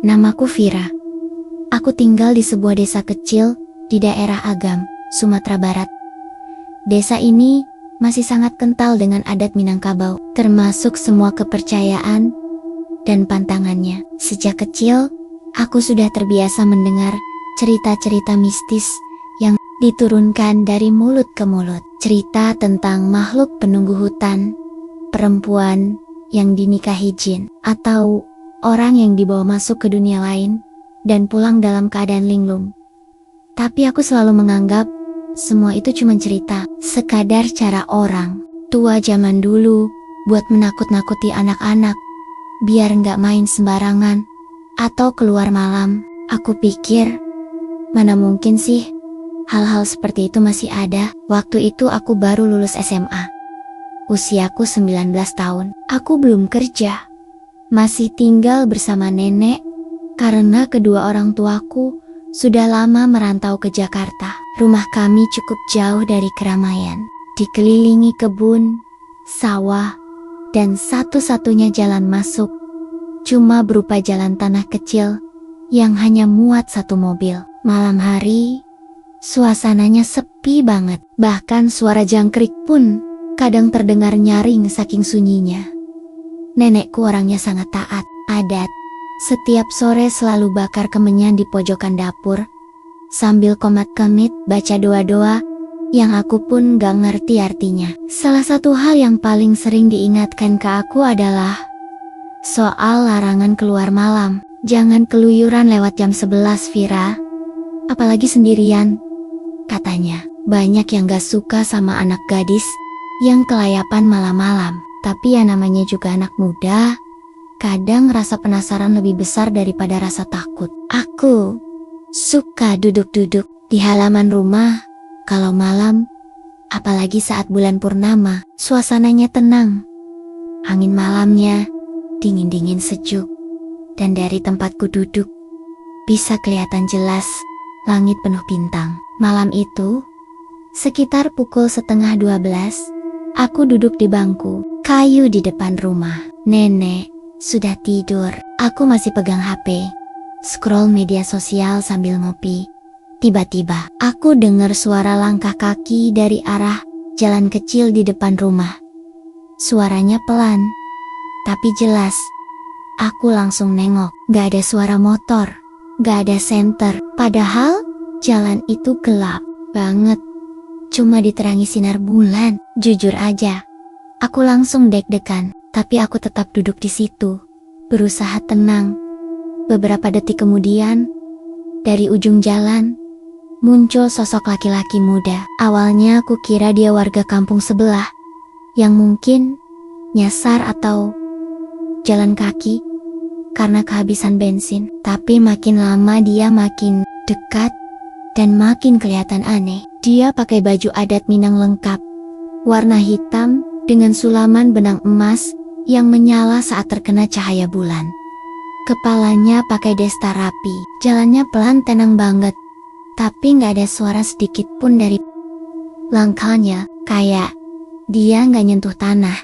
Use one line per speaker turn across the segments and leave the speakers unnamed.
Namaku Vira. Aku tinggal di sebuah desa kecil di daerah Agam, Sumatera Barat. Desa ini masih sangat kental dengan adat Minangkabau, termasuk semua kepercayaan dan pantangannya. Sejak kecil, aku sudah terbiasa mendengar cerita-cerita mistis yang diturunkan dari mulut ke mulut. Cerita tentang makhluk penunggu hutan, perempuan yang dinikahi jin, atau orang yang dibawa masuk ke dunia lain dan pulang dalam keadaan linglung. Tapi aku selalu menganggap semua itu cuma cerita, sekadar cara orang tua zaman dulu buat menakut-nakuti anak-anak, biar nggak main sembarangan atau keluar malam. Aku pikir, mana mungkin sih hal-hal seperti itu masih ada. Waktu itu aku baru lulus SMA. Usiaku 19 tahun. Aku belum kerja. Masih tinggal bersama nenek karena kedua orang tuaku sudah lama merantau ke Jakarta. Rumah kami cukup jauh dari keramaian, dikelilingi kebun, sawah, dan satu-satunya jalan masuk cuma berupa jalan tanah kecil yang hanya muat satu mobil. Malam hari, suasananya sepi banget. Bahkan suara jangkrik pun kadang terdengar nyaring saking sunyinya. Nenekku orangnya sangat taat adat. Setiap sore selalu bakar kemenyan di pojokan dapur, sambil komat-kamit baca doa-doa yang aku pun gak ngerti artinya. Salah satu hal yang paling sering diingatkan ke aku adalah soal larangan keluar malam. Jangan keluyuran lewat jam 11, Vira. Apalagi sendirian, katanya. Banyak yang gak suka sama anak gadis yang kelayapan malam-malam. Tapi ya namanya juga anak muda, kadang rasa penasaran lebih besar daripada rasa takut. Aku suka duduk-duduk di halaman rumah kalau malam, apalagi saat bulan purnama. Suasananya tenang, angin malamnya dingin-dingin sejuk, dan dari tempatku duduk bisa kelihatan jelas langit penuh bintang. Malam itu, sekitar pukul 11:30, aku duduk di bangku kayu di depan rumah. Nenek sudah tidur. Aku masih pegang HP, scroll media sosial sambil ngopi. Tiba-tiba, aku dengar suara langkah kaki dari arah jalan kecil di depan rumah. Suaranya pelan, tapi jelas. Aku langsung nengok. Gak ada suara motor, gak ada senter. Padahal jalan itu gelap banget, cuma diterangi sinar bulan. Jujur aja, aku langsung deg-degan. Tapi aku tetap duduk di situ, berusaha tenang. Beberapa detik kemudian, dari ujung jalan muncul sosok laki-laki muda. Awalnya aku kira dia warga kampung sebelah yang mungkin nyasar atau jalan kaki karena kehabisan bensin. Tapi makin lama dia makin dekat dan makin kelihatan aneh. Dia pakai baju adat Minang lengkap, warna hitam dengan sulaman benang emas yang menyala saat terkena cahaya bulan. Kepalanya pakai desta rapi, jalannya pelan tenang banget, tapi gak ada suara sedikit pun dari langkahnya, kayak dia gak nyentuh tanah.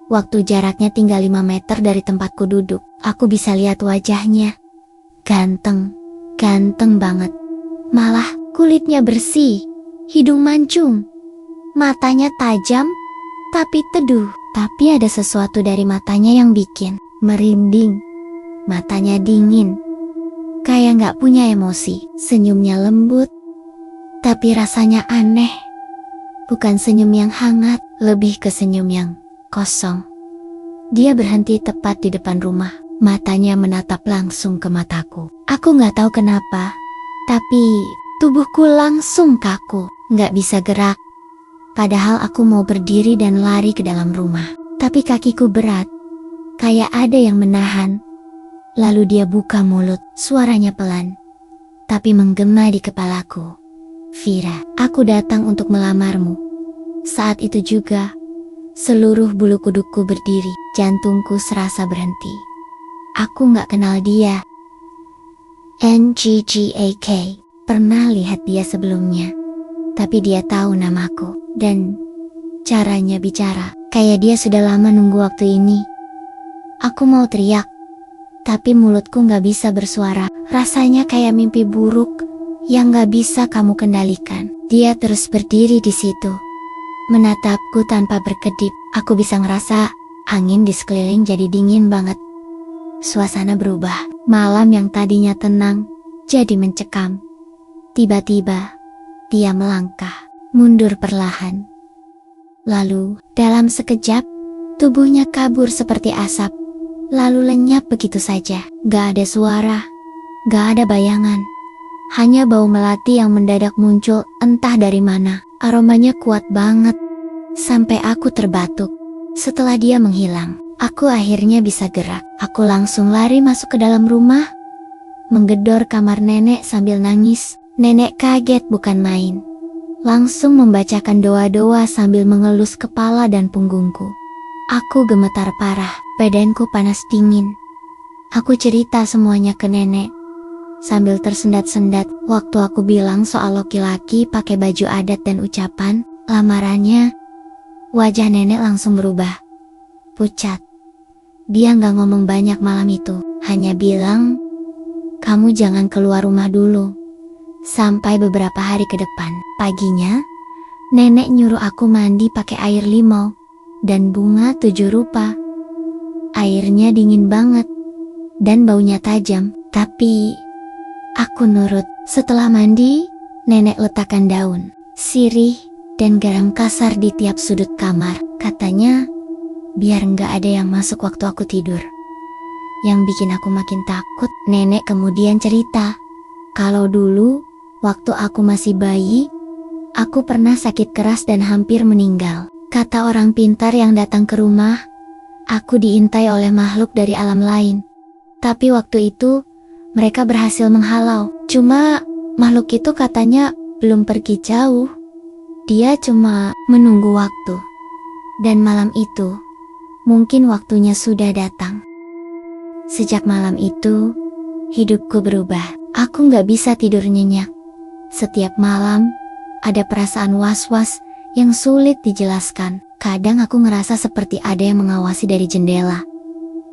Waktu jaraknya tinggal 5 meter dari tempatku duduk, aku bisa lihat wajahnya. Ganteng banget. Malah kulitnya bersih, hidung mancung, matanya tajam tapi teduh. Tapi ada sesuatu dari matanya yang bikin merinding. Matanya dingin, kayak gak punya emosi. Senyumnya lembut, tapi rasanya aneh. Bukan senyum yang hangat, lebih ke senyum yang kosong. Dia berhenti tepat di depan rumah. Matanya menatap langsung ke mataku. Aku gak tahu kenapa, tapi tubuhku langsung kaku, gak bisa gerak. Padahal aku mau berdiri dan lari ke dalam rumah. Tapi kakiku berat, kayak ada yang menahan. Lalu dia buka mulut, suaranya pelan, tapi menggema di kepalaku. Vira, aku datang untuk melamarmu. Saat itu juga, seluruh bulu kudukku berdiri, jantungku serasa berhenti. Aku gak kenal dia. NGGAK, pernah lihat dia sebelumnya. Tapi dia tahu namaku, dan caranya bicara, kayak dia sudah lama nunggu waktu ini. Aku mau teriak, tapi mulutku gak bisa bersuara. Rasanya kayak mimpi buruk yang gak bisa kamu kendalikan. Dia terus berdiri di situ, menatapku tanpa berkedip. Aku bisa ngerasa angin di sekeliling jadi dingin banget. Suasana berubah. Malam yang tadinya tenang jadi mencekam. Tiba-tiba dia melangkah mundur perlahan. Lalu dalam sekejap tubuhnya kabur seperti asap, lalu lenyap begitu saja. Gak ada suara, gak ada bayangan, hanya bau melati yang mendadak muncul entah dari mana. Aromanya kuat banget sampai aku terbatuk. Setelah dia menghilang, aku akhirnya bisa gerak. Aku langsung lari masuk ke dalam rumah, menggedor kamar nenek sambil nangis. Nenek kaget bukan main, langsung membacakan doa-doa sambil mengelus kepala dan punggungku. Aku gemetar parah, badanku panas dingin. Aku cerita semuanya ke nenek sambil tersendat-sendat. Waktu aku bilang soal laki-laki pakai baju adat dan ucapan lamarannya, wajah nenek langsung berubah, pucat. Dia gak ngomong banyak malam itu, hanya bilang, "Kamu jangan keluar rumah dulu sampai beberapa hari ke depan." Paginya, nenek nyuruh aku mandi pakai air limau dan bunga 7 rupa. Airnya dingin banget dan baunya tajam, tapi aku nurut. Setelah mandi, nenek letakkan daun, sirih, dan garam kasar di tiap sudut kamar. Katanya, biar nggak ada yang masuk waktu aku tidur. Yang bikin aku makin takut, nenek kemudian cerita, kalau dulu, waktu aku masih bayi, aku pernah sakit keras dan hampir meninggal. Kata orang pintar yang datang ke rumah, aku diintai oleh makhluk dari alam lain. Tapi waktu itu, mereka berhasil menghalau. Cuma, makhluk itu katanya belum pergi jauh. Dia cuma menunggu waktu. Dan malam itu, mungkin waktunya sudah datang. Sejak malam itu, hidupku berubah. Aku gak bisa tidur nyenyak. Setiap malam, ada perasaan was-was yang sulit dijelaskan. Kadang aku ngerasa seperti ada yang mengawasi dari jendela.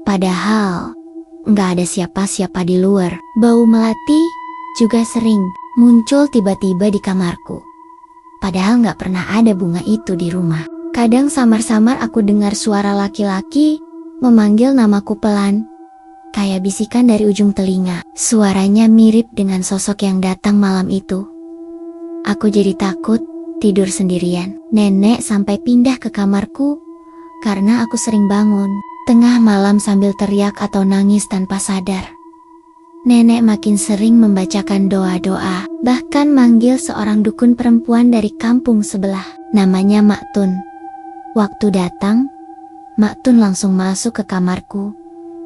Padahal, gak ada siapa-siapa di luar. Bau melati juga sering muncul tiba-tiba di kamarku. Padahal gak pernah ada bunga itu di rumah. Kadang samar-samar aku dengar suara laki-laki memanggil namaku pelan, kayak bisikan dari ujung telinga. Suaranya mirip dengan sosok yang datang malam itu. Aku jadi takut tidur sendirian. Nenek sampai pindah ke kamarku karena aku sering bangun tengah malam sambil teriak atau nangis tanpa sadar. Nenek makin sering membacakan doa-doa, bahkan manggil seorang dukun perempuan dari kampung sebelah, namanya Mak Tun. Waktu datang, Mak Tun langsung masuk ke kamarku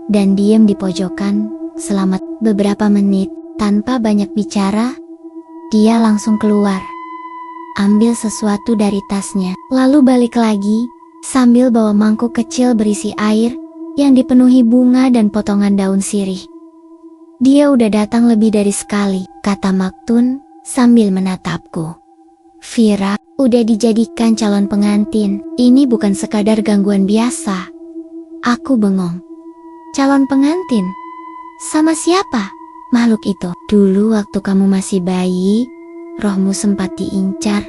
dan diam di pojokan selama beberapa menit. Tanpa banyak bicara, dia langsung keluar, ambil sesuatu dari tasnya, lalu balik lagi sambil bawa mangkuk kecil berisi air yang dipenuhi bunga dan potongan daun sirih. Dia udah datang lebih dari sekali, kata Mak Tun sambil menatapku. Vira, udah dijadikan calon pengantin. Ini bukan sekadar gangguan biasa. Aku bengong. Calon pengantin? Sama siapa? Makhluk itu. Dulu waktu kamu masih bayi, rohmu sempat diincar,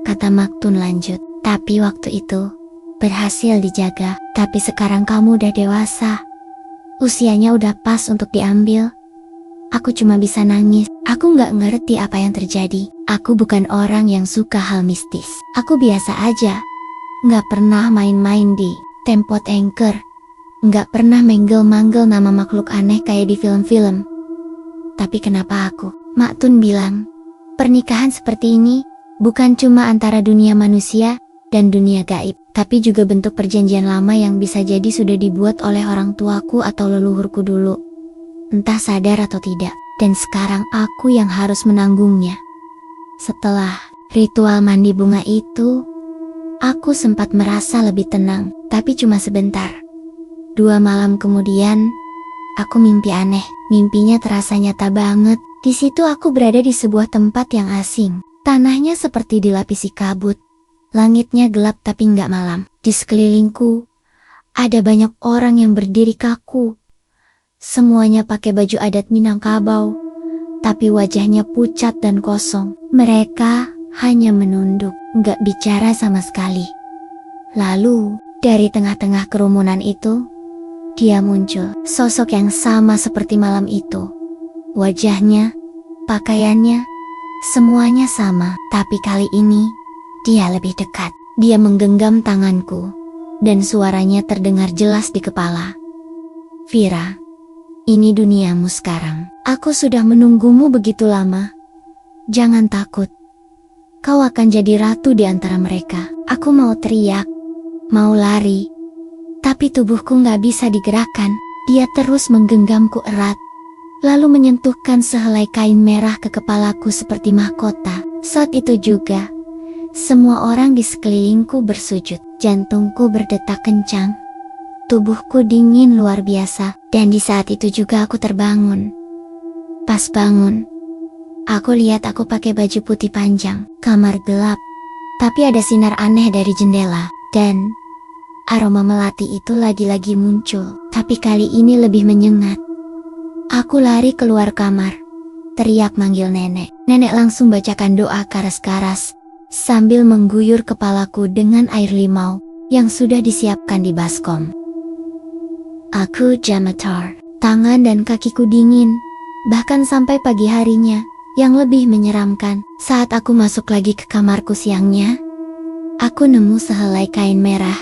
kata Mak Tun lanjut. Tapi waktu itu berhasil dijaga. Tapi sekarang kamu udah dewasa, usianya udah pas untuk diambil. Aku cuma bisa nangis. Aku gak ngerti apa yang terjadi. Aku bukan orang yang suka hal mistis. Aku biasa aja. Gak pernah main-main di tempat anchor. Gak pernah manggil-manggil nama makhluk aneh kayak di film-film. Tapi kenapa aku? Mak Tun bilang, pernikahan seperti ini bukan cuma antara dunia manusia dan dunia gaib, tapi juga bentuk perjanjian lama yang bisa jadi sudah dibuat oleh orang tuaku atau leluhurku dulu. Entah sadar atau tidak, dan sekarang aku yang harus menanggungnya. Setelah ritual mandi bunga itu, aku sempat merasa lebih tenang, tapi cuma sebentar. 2 malam kemudian, aku mimpi aneh. Mimpinya terasa nyata banget. Di situ aku berada di sebuah tempat yang asing. Tanahnya seperti dilapisi kabut. Langitnya gelap tapi nggak malam. Di sekelilingku, ada banyak orang yang berdiri kaku, Semuanya pakai baju adat Minangkabau, tapi wajahnya pucat dan kosong. Mereka hanya menunduk, gak bicara sama sekali. Lalu, dari tengah-tengah kerumunan itu, dia muncul, sosok yang sama seperti malam itu. Wajahnya, pakaiannya, semuanya sama, tapi kali ini, dia lebih dekat. Dia menggenggam tanganku, dan suaranya terdengar jelas di kepala. Vira, ini duniamu sekarang. Aku sudah menunggumu begitu lama. Jangan takut. Kau akan jadi ratu di antara mereka. Aku mau teriak, mau lari, tapi tubuhku gak bisa digerakkan. Dia terus menggenggamku erat, lalu menyentuhkan sehelai kain merah ke kepalaku seperti mahkota. Saat itu juga, semua orang di sekelilingku bersujud. Jantungku berdetak kencang. Tubuhku dingin luar biasa, dan di saat itu juga aku terbangun. Pas bangun, aku lihat aku pakai baju putih panjang. Kamar gelap, tapi ada sinar aneh dari jendela, dan aroma melati itu lagi-lagi muncul, tapi kali ini lebih menyengat. Aku lari keluar kamar, teriak manggil nenek. Nenek langsung bacakan doa karas-karas, sambil mengguyur kepalaku dengan air limau yang sudah disiapkan di baskom. Aku gemetar, tangan dan kakiku dingin, bahkan sampai pagi harinya. Yang lebih menyeramkan, saat aku masuk lagi ke kamarku siangnya, aku nemu sehelai kain merah,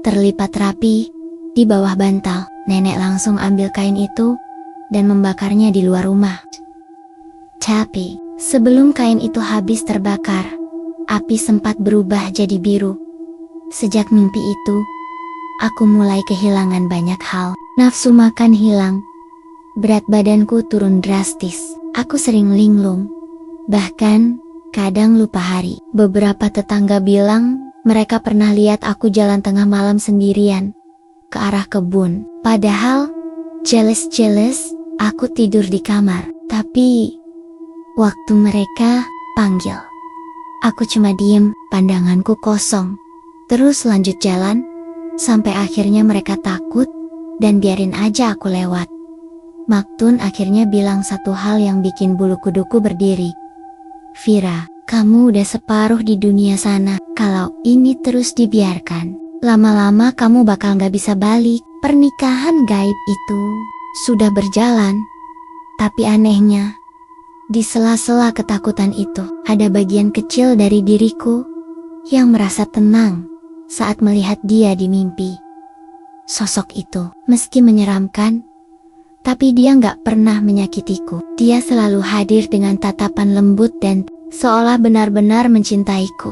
terlipat rapi, di bawah bantal. Nenek langsung ambil kain itu, dan membakarnya di luar rumah. Tapi, sebelum kain itu habis terbakar, api sempat berubah jadi biru. Sejak mimpi itu, aku mulai kehilangan banyak hal. Nafsu makan hilang, berat badanku turun drastis. Aku sering linglung, bahkan kadang lupa hari. Beberapa tetangga bilang mereka pernah lihat aku jalan tengah malam sendirian ke arah kebun. Padahal jelas-jelas aku tidur di kamar. Tapi waktu mereka panggil, aku cuma diem, pandanganku kosong. Terus lanjut jalan, sampai akhirnya mereka takut dan biarin aja aku lewat. Maktun akhirnya bilang satu hal yang bikin bulu kuduku berdiri. Vira, kamu udah separuh di dunia sana. Kalau ini terus dibiarkan, lama-lama kamu bakal gak bisa balik. Pernikahan gaib itu sudah berjalan. Tapi anehnya, di sela-sela ketakutan itu, ada bagian kecil dari diriku yang merasa tenang saat melihat dia di mimpi. Sosok itu, meski menyeramkan, tapi dia gak pernah menyakitiku. Dia selalu hadir dengan tatapan lembut dan seolah benar-benar mencintaiku.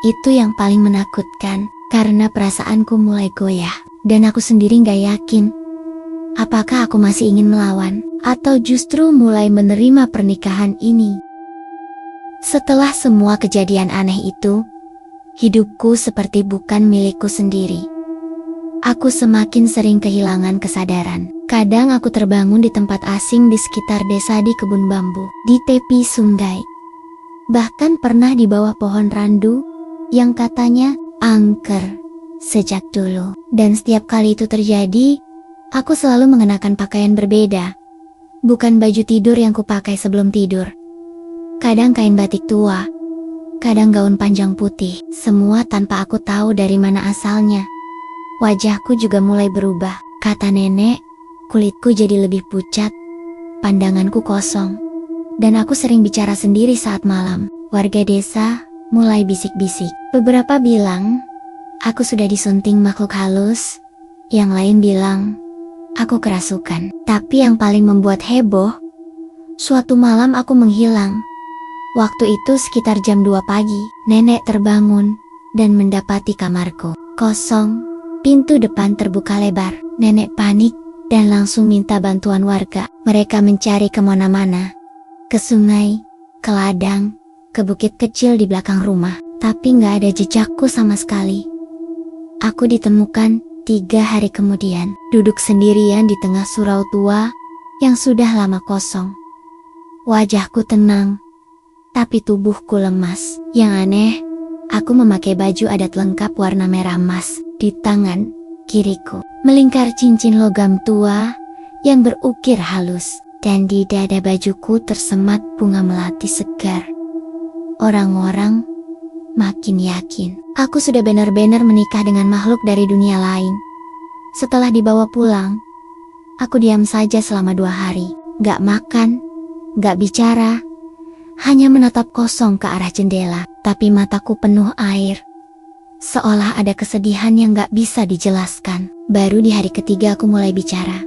Itu yang paling menakutkan, karena perasaanku mulai goyah, dan aku sendiri gak yakin apakah aku masih ingin melawan, atau justru mulai menerima pernikahan ini. Setelah semua kejadian aneh itu, hidupku seperti bukan milikku sendiri. Aku semakin sering kehilangan kesadaran. Kadang aku terbangun di tempat asing di sekitar desa di kebun bambu, di tepi sungai. Bahkan pernah di bawah pohon randu, yang katanya angker sejak dulu. Dan setiap kali itu terjadi, aku selalu mengenakan pakaian berbeda. Bukan baju tidur yang kupakai sebelum tidur. Kadang kain batik tua, kadang gaun panjang putih, semua tanpa aku tahu dari mana asalnya. Wajahku juga mulai berubah, kata nenek. Kulitku jadi lebih pucat, pandanganku kosong, dan aku sering bicara sendiri saat malam. Warga desa mulai bisik-bisik. Beberapa bilang, aku sudah disunting makhluk halus. Yang lain bilang, aku kerasukan. Tapi yang paling membuat heboh, suatu malam aku menghilang. Waktu itu sekitar jam 2 pagi, nenek terbangun dan mendapati kamarku kosong. Pintu depan terbuka lebar. Nenek panik dan langsung minta bantuan warga. Mereka mencari kemana-mana, ke sungai, ke ladang, ke bukit kecil di belakang rumah, tapi gak ada jejakku sama sekali. Aku ditemukan 3 hari kemudian, duduk sendirian di tengah surau tua yang sudah lama kosong. Wajahku tenang, tapi tubuhku lemas. Yang aneh, aku memakai baju adat lengkap warna merah emas. Di tangan kiriku melingkar cincin logam tua yang berukir halus, dan di dada bajuku tersemat bunga melati segar. Orang-orang makin yakin aku sudah benar-benar menikah dengan makhluk dari dunia lain. Setelah dibawa pulang, aku diam saja selama 2 hari. Gak makan, gak bicara, hanya menatap kosong ke arah jendela. Tapi mataku penuh air, seolah ada kesedihan yang gak bisa dijelaskan. Baru di hari ketiga aku mulai bicara.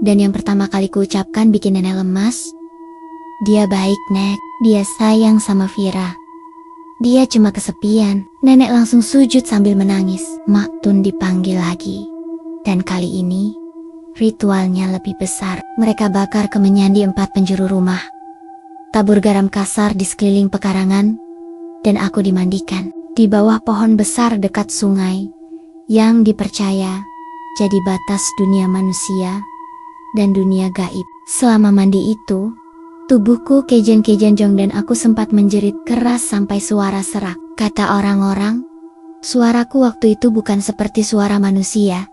Dan yang pertama kali kuucapkan bikin nenek lemas. Dia baik, Nek. Dia sayang sama Vira. Dia cuma kesepian. Nenek langsung sujud sambil menangis. Maktun dipanggil lagi. Dan kali ini, ritualnya lebih besar. Mereka bakar kemenyan di 4 penjuru rumah. Tabur garam kasar di sekeliling pekarangan. Dan aku dimandikan di bawah pohon besar dekat sungai yang dipercaya jadi batas dunia manusia dan dunia gaib. Selama mandi itu, tubuhku kejen-kejenjong dan aku sempat menjerit keras sampai suara serak. Kata orang-orang, suaraku waktu itu bukan seperti suara manusia.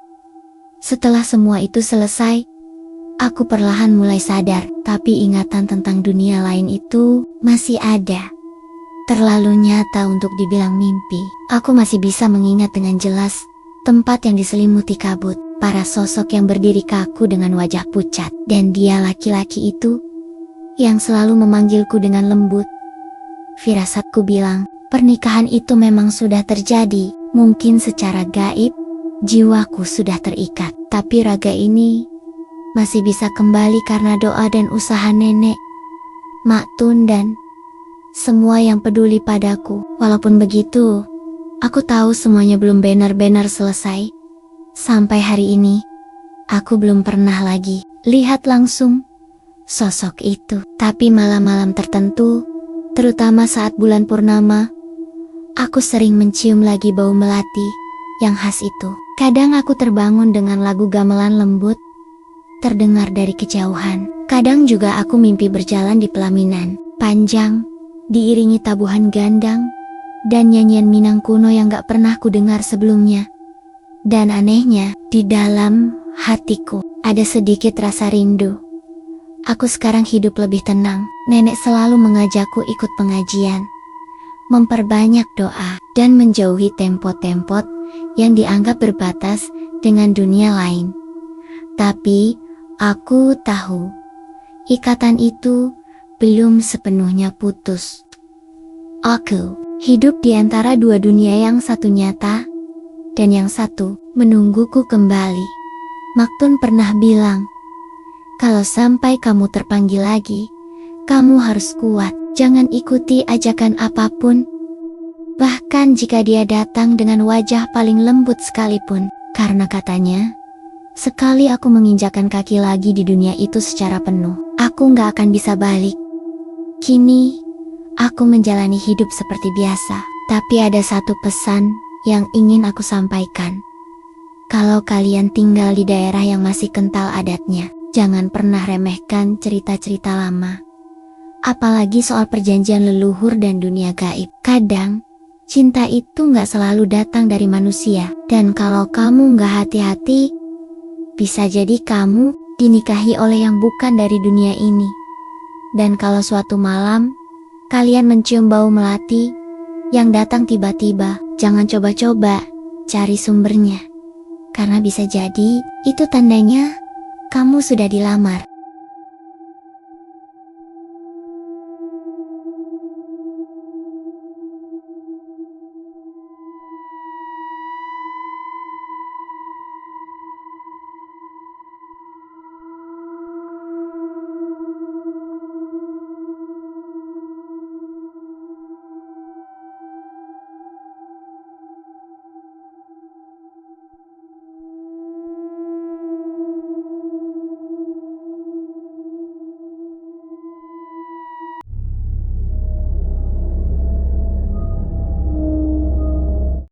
Setelah semua itu selesai, aku perlahan mulai sadar, tapi ingatan tentang dunia lain itu masih ada. Terlalu nyata untuk dibilang mimpi. Aku masih bisa mengingat dengan jelas tempat yang diselimuti kabut, para sosok yang berdiri kaku dengan wajah pucat, dan dia laki-laki itu yang selalu memanggilku dengan lembut. Firasatku bilang, pernikahan itu memang sudah terjadi. Mungkin secara gaib, jiwaku sudah terikat, tapi raga ini masih bisa kembali karena doa dan usaha nenek, Maktun dan semua yang peduli padaku. Walaupun begitu, aku tahu semuanya belum benar-benar selesai. Sampai hari ini, aku belum pernah lagi lihat langsung sosok itu. Tapi malam-malam tertentu, terutama saat bulan purnama, aku sering mencium lagi bau melati yang khas itu. Kadang aku terbangun dengan lagu gamelan lembut, terdengar dari kejauhan. Kadang juga aku mimpi berjalan di pelaminan panjang, diiringi tabuhan gandang, dan nyanyian Minang kuno yang gak pernah ku dengar sebelumnya. Dan anehnya, di dalam hatiku, ada sedikit rasa rindu. Aku sekarang hidup lebih tenang. Nenek selalu mengajakku ikut pengajian, memperbanyak doa, dan menjauhi tempot-tempot yang dianggap berbatas dengan dunia lain. Tapi, aku tahu, ikatan itu belum sepenuhnya putus. Aku hidup di antara 2 dunia, yang satu nyata, dan yang satu menungguku kembali. Maktun pernah bilang, kalau sampai kamu terpanggil lagi, kamu harus kuat, jangan ikuti ajakan apapun. Bahkan jika dia datang dengan wajah paling lembut sekalipun, karena katanya, sekali aku menginjakkan kaki lagi di dunia itu secara penuh, aku gak akan bisa balik. Kini, aku menjalani hidup seperti biasa, tapi ada satu pesan yang ingin aku sampaikan. Kalau kalian tinggal di daerah yang masih kental adatnya, jangan pernah remehkan cerita-cerita lama. Apalagi soal perjanjian leluhur dan dunia gaib. Kadang, cinta itu gak selalu datang dari manusia. Dan kalau kamu gak hati-hati, bisa jadi kamu dinikahi oleh yang bukan dari dunia ini. Dan kalau suatu malam, kalian mencium bau melati yang datang tiba-tiba, jangan coba-coba cari sumbernya. Karena bisa jadi, itu tandanya kamu sudah dilamar.